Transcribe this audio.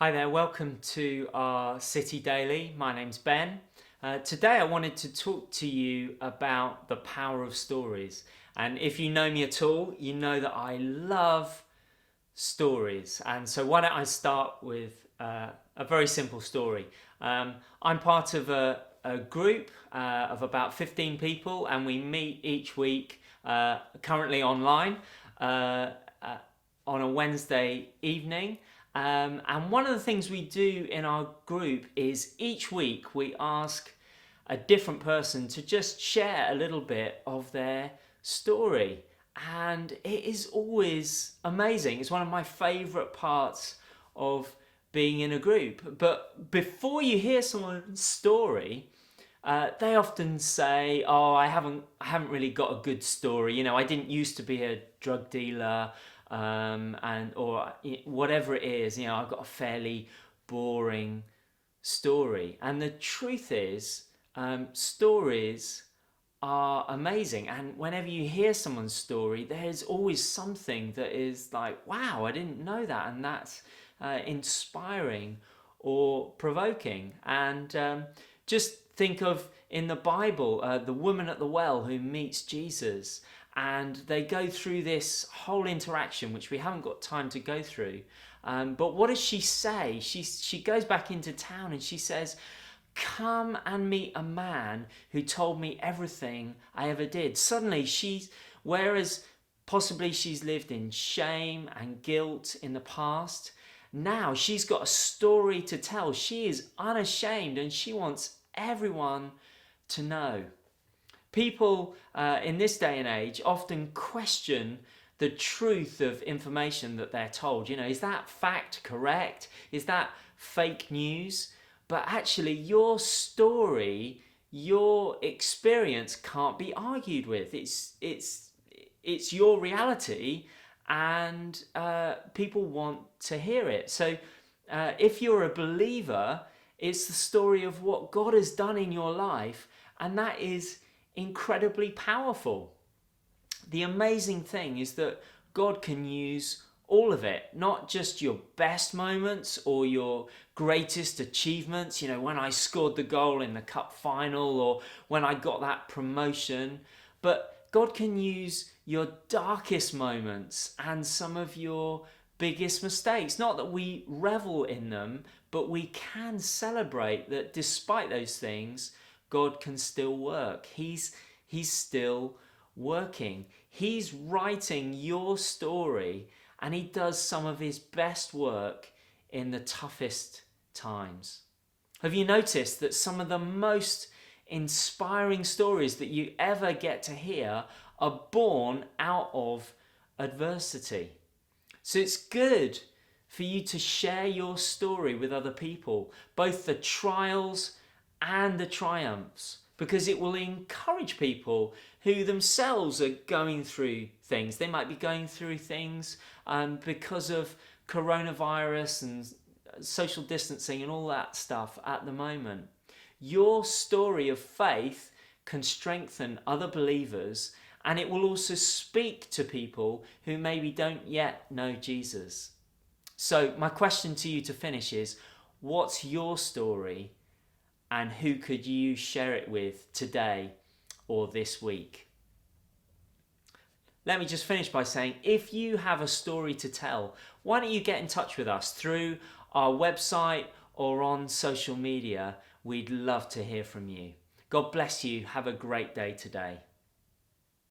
Hi there, welcome to our City Daily. My name's Ben. Today I wanted to talk to you about the power of stories. And if you know me at all, you know that I love stories. And so why don't I start with a very simple story. I'm part of a group of about 15 people, and we meet each week, currently online, uh, uh, on a Wednesday evening. And one of the things we do in our group is each week we ask a different person to just share a little bit of their story. And it is always amazing. It's one of my favourite parts of being in a group. But before you hear someone's story, they often say, "Oh, I haven't really got a good story. I didn't used to be a drug dealer, and or whatever it is. I've got a fairly boring story." And the truth is, stories are amazing. And whenever you hear someone's story, there's always something that is like, "Wow, I didn't know that," and that's inspiring or provoking. And just think of in the Bible, the woman at the well who meets Jesus, and they go through this whole interaction, which we haven't got time to go through. But what does she say? She goes back into town and she says, "Come and meet a man who told me everything I ever did." Suddenly, whereas possibly she's lived in shame and guilt in the past, now she's got a story to tell. She is unashamed and she wants everyone to know. People in this day and age often question the truth of information that they're told. Is that fact correct? Is that fake news? But actually, your story, your experience can't be argued with. It's your reality, and people want to hear it. So, if you're a believer, it's the story of what God has done in your life, and that is incredibly powerful. The amazing thing is that God can use all of it, not just your best moments or your greatest achievements, when I scored the goal in the cup final or when I got that promotion, but God can use your darkest moments and some of your biggest mistakes. Not that we revel in them, but we can celebrate that despite those things, God can still work. He's still working. He's writing your story, and he does some of his best work in the toughest times. Have you noticed that some of the most inspiring stories that you ever get to hear are born out of adversity? So it's good for you to share your story with other people, both the trials and the triumphs, because it will encourage people who themselves are going through things. They might be going through things because of coronavirus and social distancing and all that stuff at the moment. Your story of faith can strengthen other believers, and it will also speak to people who maybe don't yet know Jesus. So, my question to you to finish is, what's your story, and who could you share it with today or this week? Let me just finish by saying, if you have a story to tell, why don't you get in touch with us through our website or on social media? We'd love to hear from you. God bless you. Have a great day today.